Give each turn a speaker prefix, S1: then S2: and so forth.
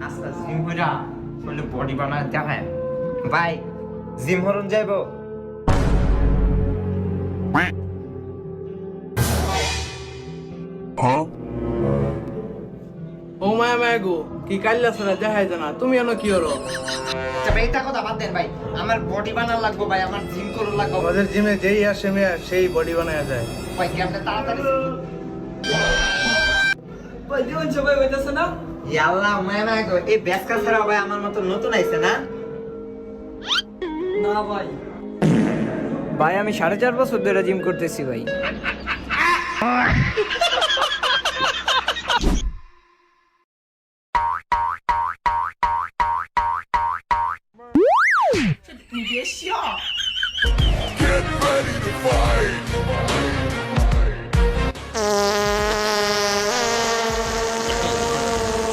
S1: আচ্ছা জিম কইরা বলে বডি বানায় দেখায় ভাই জিম হরন যাইবো
S2: ও মায়া মায়া গো কি কাল্লা ছাড়া দেখাই জানা তুমি এনো কি হলো?
S1: আচ্ছা ভাই এটা কথা বাদ দেন ভাই আমার বডি বানার লাগবো ভাই আমার জিম করুন লাগবো
S2: আমাদের জিমে যেই আসে মেয়া সেই বডি বানায় যায়।
S1: ভাই কেমনে তাড়াতাড়ি
S3: ভাই জীবন সবাই হইতেছে না?
S1: ইয়াল্লাহ মায়া গো এই বেসকা ছাড়া ভাই আমার মতো নতুন আইছে না
S3: না ভাই
S4: ভাই আমি 4.5 বছর ধরে জিম করতেছি ভাই।
S5: 你别笑。